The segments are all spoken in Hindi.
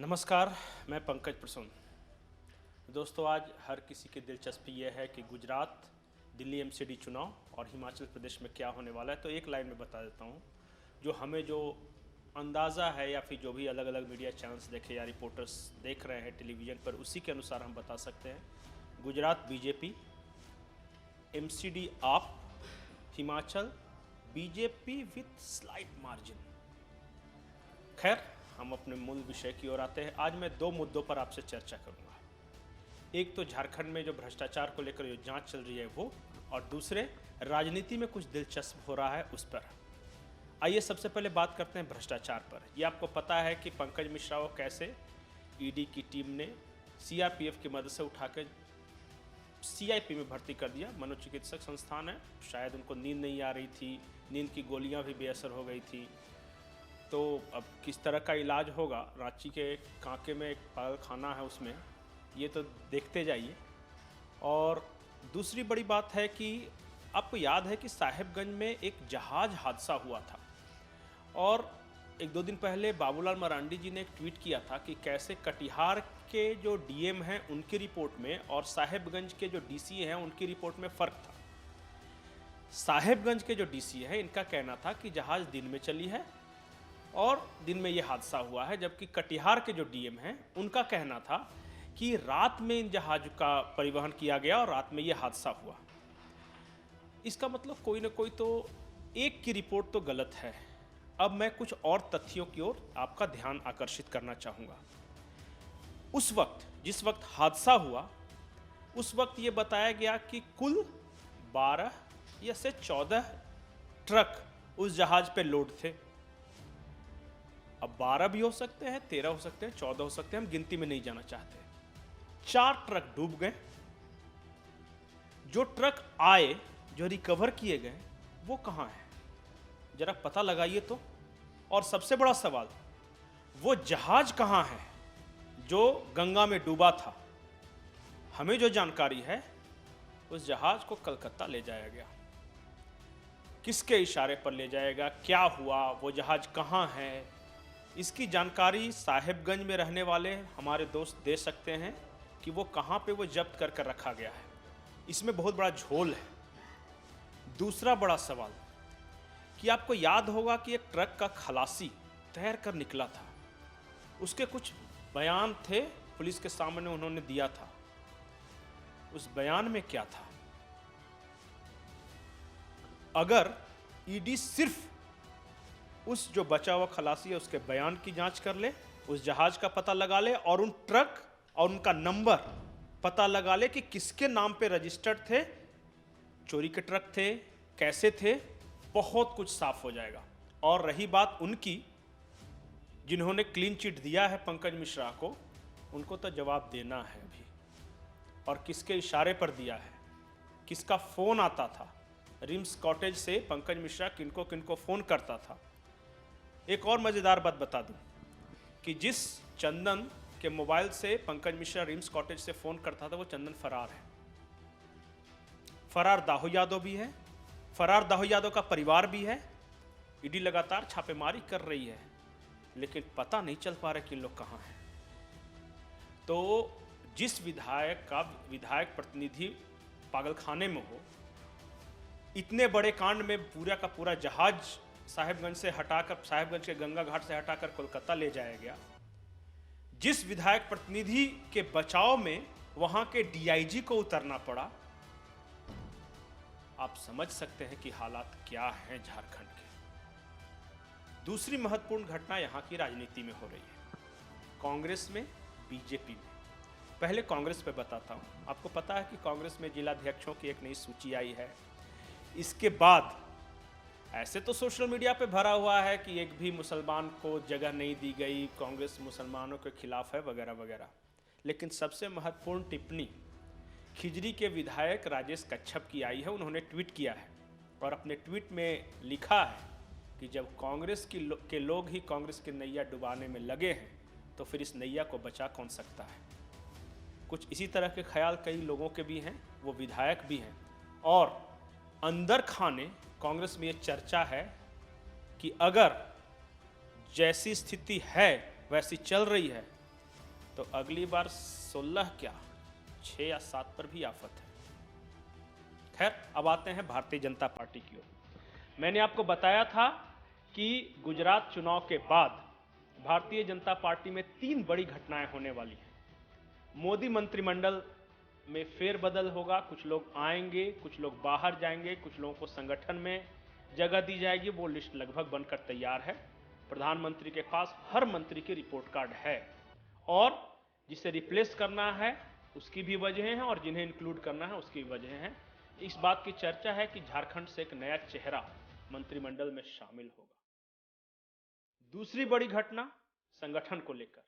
नमस्कार, मैं पंकज प्रसून। दोस्तों, आज हर किसी की दिलचस्पी यह है कि गुजरात, दिल्ली एमसीडी चुनाव और हिमाचल प्रदेश में क्या होने वाला है। तो एक लाइन में बता देता हूँ, जो अंदाज़ा है या फिर जो भी अलग अलग मीडिया चैनल्स देखे या रिपोर्टर्स देख रहे हैं टेलीविज़न पर, उसी के अनुसार हम बता सकते हैं। गुजरात बीजेपी, एमसीडी आप, Himachal BJP with slight margin. खैर, हम अपने मूल विषय की ओर आते हैं। आज मैं दो मुद्दों पर आपसे चर्चा करूंगा। एक तो झारखंड में जो भ्रष्टाचार को लेकर जो जांच चल रही है वो, और दूसरे राजनीति में कुछ दिलचस्प हो रहा है उस पर। आइए सबसे पहले बात करते हैं भ्रष्टाचार पर। ये आपको पता है कि पंकज मिश्रा को कैसे ईडी की टीम ने सीआरपीएफ की मदद से उठाकर सीआईपी में भर्ती कर दिया। मनोचिकित्सक संस्थान है, शायद उनको नींद नहीं आ रही थी, नींद की गोलियां भी बेअसर हो गई थी। तो अब किस तरह का इलाज होगा, रांची के कांके में एक पागल खाना है, उसमें ये तो देखते जाइए। और दूसरी बड़ी बात है कि आपको याद है कि साहेबगंज में एक जहाज़ हादसा हुआ था, और एक दो दिन पहले बाबूलाल मरांडी जी ने एक ट्वीट किया था कि कैसे कटिहार के जो डीएम हैं उनकी रिपोर्ट में और साहेबगंज के जो डीसी हैं उनकी रिपोर्ट में फ़र्क था। साहेबगंज के जो डीसी हैं, इनका कहना था कि जहाज़ दिन में चली है और दिन में ये हादसा हुआ है, जबकि कटिहार के जो डीएम हैं उनका कहना था कि रात में इन जहाज का परिवहन किया गया और रात में ये हादसा हुआ। इसका मतलब कोई ना कोई तो एक की रिपोर्ट तो गलत है। अब मैं कुछ और तथ्यों की ओर आपका ध्यान आकर्षित करना चाहूँगा। उस वक्त, जिस वक्त हादसा हुआ, उस वक्त ये बताया गया कि कुल 12 या से 14 ट्रक उस जहाज पे लोड थे। अब 12 भी हो सकते हैं, 13 हो सकते हैं, 14 हो सकते हैं, हम गिनती में नहीं जाना चाहते। 4 ट्रक डूब गए। जो ट्रक आए, जो रिकवर किए गए, वो कहां हैं? जरा पता लगाइए तो। और सबसे बड़ा सवाल, वो जहाज कहां है जो गंगा में डूबा था? हमें जो जानकारी है, उस जहाज को कलकत्ता ले जाया गया। किसके इशारे पर ले जाएगा, क्या हुआ, वो जहाज कहां है, इसकी जानकारी साहेबगंज में रहने वाले हमारे दोस्त दे सकते हैं कि वो कहाँ पे वो जब्त कर कर रखा गया है। इसमें बहुत बड़ा झोल है। दूसरा बड़ा सवाल कि आपको याद होगा कि एक ट्रक का खलासी तैर कर निकला था। उसके कुछ बयान थे, पुलिस के सामने उन्होंने दिया था। उस बयान में क्या था? अगर ईडी सिर्फ उस जो बचा हुआ खलासी है उसके बयान की जांच कर ले, उस जहाज का पता लगा ले और उन ट्रक और उनका नंबर पता लगा ले कि किसके नाम पे रजिस्टर्ड थे, चोरी के ट्रक थे, कैसे थे, बहुत कुछ साफ हो जाएगा। और रही बात उनकी, जिन्होंने क्लीन चिट दिया है पंकज मिश्रा को, उनको तो जवाब देना है अभी। और किसके इशारे पर दिया है, किसका फ़ोन आता था, रिम्स कॉटेज से पंकज मिश्रा किनको किनको फ़ोन करता था। एक और मज़ेदार बात बता दूं कि जिस चंदन के मोबाइल से पंकज मिश्रा रिम्स कॉटेज से फ़ोन करता था, वो चंदन फरार है। फरार दाहू यादव भी है, फरार दाहू यादव का परिवार भी है। ईडी लगातार छापेमारी कर रही है, लेकिन पता नहीं चल पा रहा कि लोग कहाँ हैं। तो जिस विधायक प्रतिनिधि पागलखाने में हो, इतने बड़े कांड में पूरा का पूरा जहाज साहेबगंज से हटाकर, साहेबगंज के गंगा घाट से हटाकर कोलकाता ले जाया गया। जिस विधायक प्रतिनिधि के बचाव में वहां के डीआईजी को उतरना पड़ा, आप समझ सकते हैं कि हालात क्या हैं झारखंड के। दूसरी महत्वपूर्ण घटना यहां की राजनीति में हो रही है, कांग्रेस में, बीजेपी में। पहले कांग्रेस पे बताता हूं। आपको पता है कि कांग्रेस में जिलाध्यक्षों की एक नई सूची आई है। इसके बाद ऐसे तो सोशल मीडिया पे भरा हुआ है कि एक भी मुसलमान को जगह नहीं दी गई, कांग्रेस मुसलमानों के खिलाफ है, वगैरह वगैरह। लेकिन सबसे महत्वपूर्ण टिप्पणी खिजरी के विधायक राजेश कच्छप की आई है। उन्होंने ट्वीट किया है और अपने ट्वीट में लिखा है कि जब कांग्रेस के लोग ही कांग्रेस की नैया डुबाने में लगे हैं, तो फिर इस नैया को बचा कौन सकता है। कुछ इसी तरह के ख्याल कई लोगों के भी हैं, वो विधायक भी हैं। और अंदर खाने कांग्रेस में ये चर्चा है कि अगर जैसी स्थिति है वैसी चल रही है तो अगली बार 16 क्या 6 या 7 पर भी आफत है। खैर, अब आते हैं भारतीय जनता पार्टी की ओर। मैंने आपको बताया था कि गुजरात चुनाव के बाद भारतीय जनता पार्टी में 3 बड़ी घटनाएं होने वाली हैं। मोदी मंत्रिमंडल में फेरबदल होगा, कुछ लोग आएंगे, कुछ लोग बाहर जाएंगे, कुछ लोगों को संगठन में जगह दी जाएगी। वो लिस्ट लगभग बनकर तैयार है। प्रधानमंत्री के पास हर मंत्री की रिपोर्ट कार्ड है और जिसे रिप्लेस करना है उसकी भी वजह है और जिन्हें इंक्लूड करना है उसकी भी वजह है। इस बात की चर्चा है कि झारखंड से एक नया चेहरा मंत्रिमंडल में शामिल होगा। दूसरी बड़ी घटना संगठन को लेकर,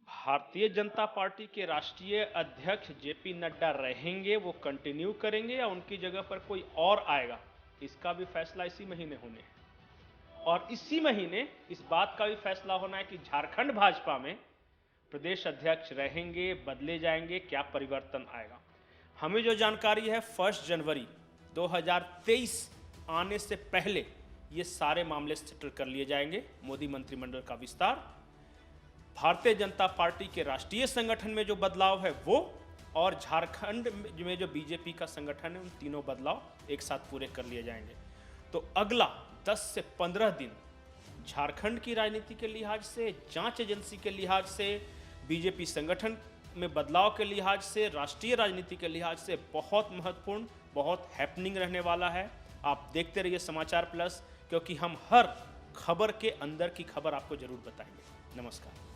भारतीय जनता पार्टी के राष्ट्रीय अध्यक्ष जेपी नड्डा रहेंगे, वो कंटिन्यू करेंगे या उनकी जगह पर कोई और आएगा, इसका भी फैसला इसी महीने होने है। और इसी महीने इस बात का भी फैसला होना है कि झारखंड भाजपा में प्रदेश अध्यक्ष रहेंगे, बदले जाएंगे, क्या परिवर्तन आएगा। हमें जो जानकारी है 1 जनवरी 2023 आने से पहले ये सारे मामले सेटल कर लिए जाएंगे। मोदी मंत्रिमंडल का विस्तार, भारतीय जनता पार्टी के राष्ट्रीय संगठन में जो बदलाव है वो, और झारखंड में जो बीजेपी का संगठन है, उन तीनों बदलाव एक साथ पूरे कर लिए जाएंगे। तो अगला 10 से 15 दिन झारखंड की राजनीति के लिहाज से, जांच एजेंसी के लिहाज से, बीजेपी संगठन में बदलाव के लिहाज से, राष्ट्रीय राजनीति के लिहाज से बहुत महत्वपूर्ण, बहुत हैपनिंग रहने वाला है। आप देखते रहिए समाचार प्लस, क्योंकि हम हर खबर के अंदर की खबर आपको जरूर बताएंगे। नमस्कार।